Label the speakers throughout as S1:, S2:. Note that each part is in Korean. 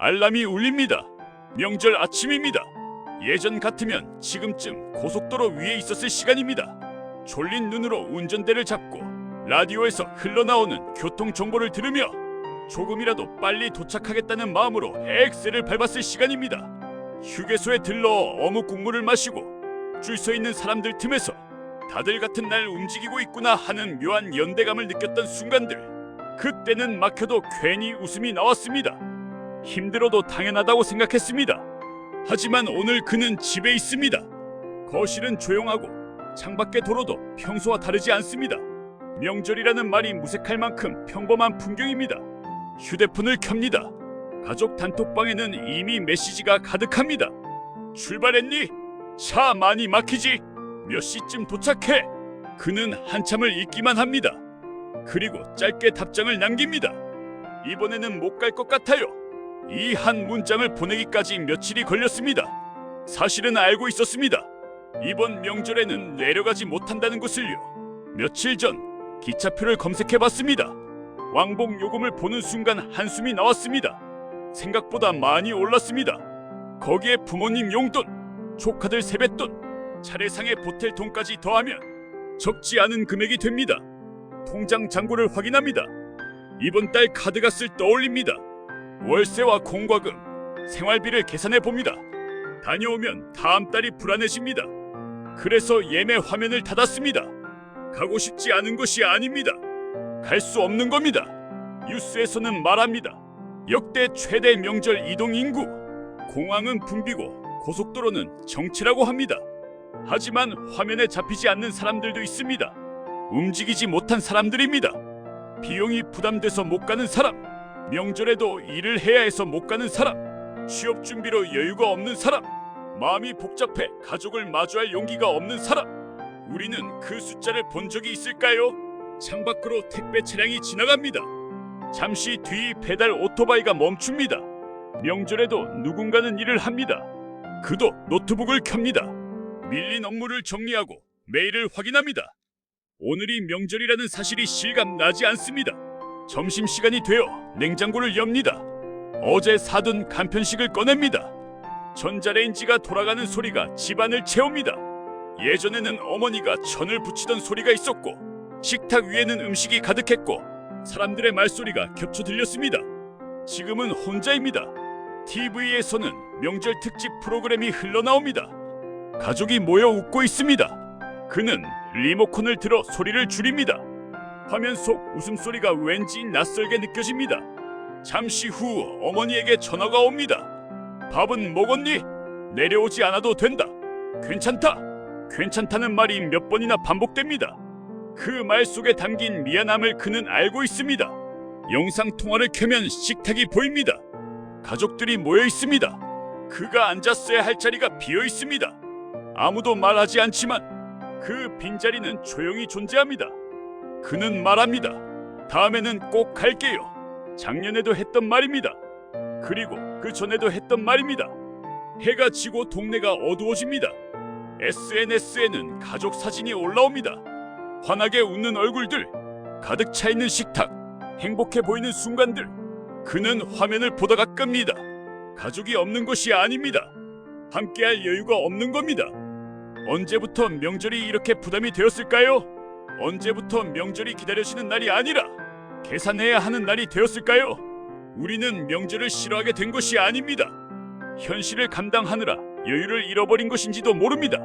S1: 알람이 울립니다. 명절 아침입니다. 예전 같으면 지금쯤 고속도로 위에 있었을 시간입니다. 졸린 눈으로 운전대를 잡고 라디오에서 흘러나오는 교통 정보를 들으며 조금이라도 빨리 도착하겠다는 마음으로 엑셀을 밟았을 시간입니다. 휴게소에 들러 어묵 국물을 마시고 줄 서 있는 사람들 틈에서 다들 같은 날 움직이고 있구나 하는 묘한 연대감을 느꼈던 순간들. 그때는 막혀도 괜히 웃음이 나왔습니다. 힘들어도 당연하다고 생각했습니다. 하지만 오늘 그는 집에 있습니다. 거실은 조용하고 창밖의 도로도 평소와 다르지 않습니다. 명절이라는 말이 무색할 만큼 평범한 풍경입니다. 휴대폰을 켭니다. 가족 단톡방에는 이미 메시지가 가득합니다. 출발했니? 차 많이 막히지? 몇 시쯤 도착해? 그는 한참을 읽기만 합니다. 그리고 짧게 답장을 남깁니다. 이번에는 못 갈 것 같아요. 이 한 문장을 보내기까지 며칠이 걸렸습니다. 사실은 알고 있었습니다. 이번 명절에는 내려가지 못한다는 것을요. 며칠 전 기차표를 검색해봤습니다. 왕복 요금을 보는 순간 한숨이 나왔습니다. 생각보다 많이 올랐습니다. 거기에 부모님 용돈, 조카들 세뱃돈, 차례상의 보탤 돈까지 더하면 적지 않은 금액이 됩니다. 통장 잔고를 확인합니다. 이번 달 카드값을 떠올립니다. 월세와 공과금, 생활비를 계산해 봅니다. 다녀오면 다음 달이 불안해집니다. 그래서 예매 화면을 닫았습니다. 가고 싶지 않은 것이 아닙니다. 갈 수 없는 겁니다. 뉴스에서는 말합니다. 역대 최대 명절 이동 인구. 공항은 붐비고 고속도로는 정체라고 합니다. 하지만 화면에 잡히지 않는 사람들도 있습니다. 움직이지 못한 사람들입니다. 비용이 부담돼서 못 가는 사람, 명절에도 일을 해야 해서 못 가는 사람, 취업 준비로 여유가 없는 사람, 마음이 복잡해 가족을 마주할 용기가 없는 사람. 우리는 그 숫자를 본 적이 있을까요? 창밖으로 택배 차량이 지나갑니다. 잠시 뒤 배달 오토바이가 멈춥니다. 명절에도 누군가는 일을 합니다. 그도 노트북을 켭니다. 밀린 업무를 정리하고 메일을 확인합니다. 오늘이 명절이라는 사실이 실감나지 않습니다. 점심시간이 되어 냉장고를 엽니다. 어제 사둔 간편식을 꺼냅니다. 전자레인지가 돌아가는 소리가 집안을 채웁니다. 예전에는 어머니가 전을 부치던 소리가 있었고 식탁 위에는 음식이 가득했고 사람들의 말소리가 겹쳐 들렸습니다. 지금은 혼자입니다. TV에서는 명절 특집 프로그램이 흘러나옵니다. 가족이 모여 웃고 있습니다. 그는 리모컨을 들어 소리를 줄입니다. 화면 속 웃음소리가 왠지 낯설게 느껴집니다. 잠시 후 어머니에게 전화가 옵니다. 밥은 먹었니? 내려오지 않아도 된다. 괜찮다. 괜찮다는 말이 몇 번이나 반복됩니다. 그 말 속에 담긴 미안함을 그는 알고 있습니다. 영상통화를 켜면 식탁이 보입니다. 가족들이 모여 있습니다. 그가 앉았어야 할 자리가 비어 있습니다. 아무도 말하지 않지만 그 빈자리는 조용히 존재합니다. 그는 말합니다. 다음에는 꼭 갈게요. 작년에도 했던 말입니다. 그리고 그 전에도 했던 말입니다. 해가 지고 동네가 어두워집니다. SNS에는 가족 사진이 올라옵니다. 환하게 웃는 얼굴들, 가득 차 있는 식탁, 행복해 보이는 순간들. 그는 화면을 보다가 끕니다. 가족이 없는 것이 아닙니다. 함께할 여유가 없는 겁니다. 언제부터 명절이 이렇게 부담이 되었을까요? 언제부터 명절이 기다려지는 날이 아니라 계산해야 하는 날이 되었을까요? 우리는 명절을 싫어하게 된 것이 아닙니다. 현실을 감당하느라 여유를 잃어버린 것인지도 모릅니다.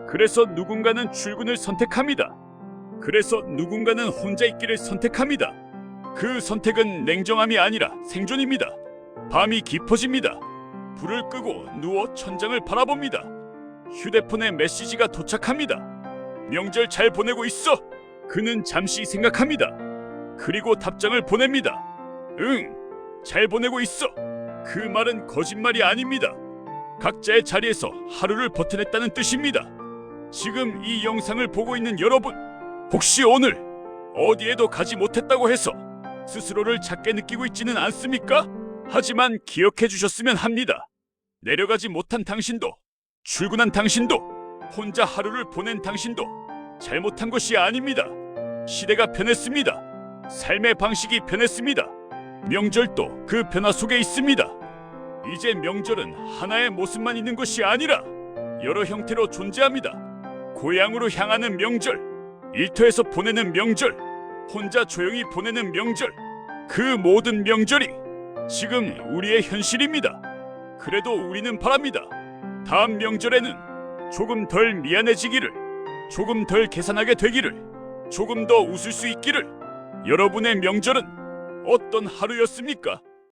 S1: 그래서 누군가는 출근을 선택합니다. 그래서 누군가는 혼자 있기를 선택합니다. 그 선택은 냉정함이 아니라 생존입니다. 밤이 깊어집니다. 불을 끄고 누워 천장을 바라봅니다. 휴대폰에 메시지가 도착합니다. 명절 잘 보내고 있어? 그는 잠시 생각합니다. 그리고 답장을 보냅니다. 응, 잘 보내고 있어. 그 말은 거짓말이 아닙니다. 각자의 자리에서 하루를 버텨냈다는 뜻입니다. 지금 이 영상을 보고 있는 여러분, 혹시 오늘 어디에도 가지 못했다고 해서 스스로를 작게 느끼고 있지는 않습니까? 하지만 기억해 주셨으면 합니다. 내려가지 못한 당신도, 출근한 당신도, 혼자 하루를 보낸 당신도 잘못한 것이 아닙니다. 시대가 변했습니다. 삶의 방식이 변했습니다. 명절도 그 변화 속에 있습니다. 이제 명절은 하나의 모습만 있는 것이 아니라 여러 형태로 존재합니다. 고향으로 향하는 명절, 일터에서 보내는 명절, 혼자 조용히 보내는 명절, 그 모든 명절이 지금 우리의 현실입니다. 그래도 우리는 바랍니다. 다음 명절에는 조금 덜 미안해지기를, 조금 덜 계산하게 되기를, 조금 더 웃을 수 있기를. 여러분의 명절은 어떤 하루였습니까?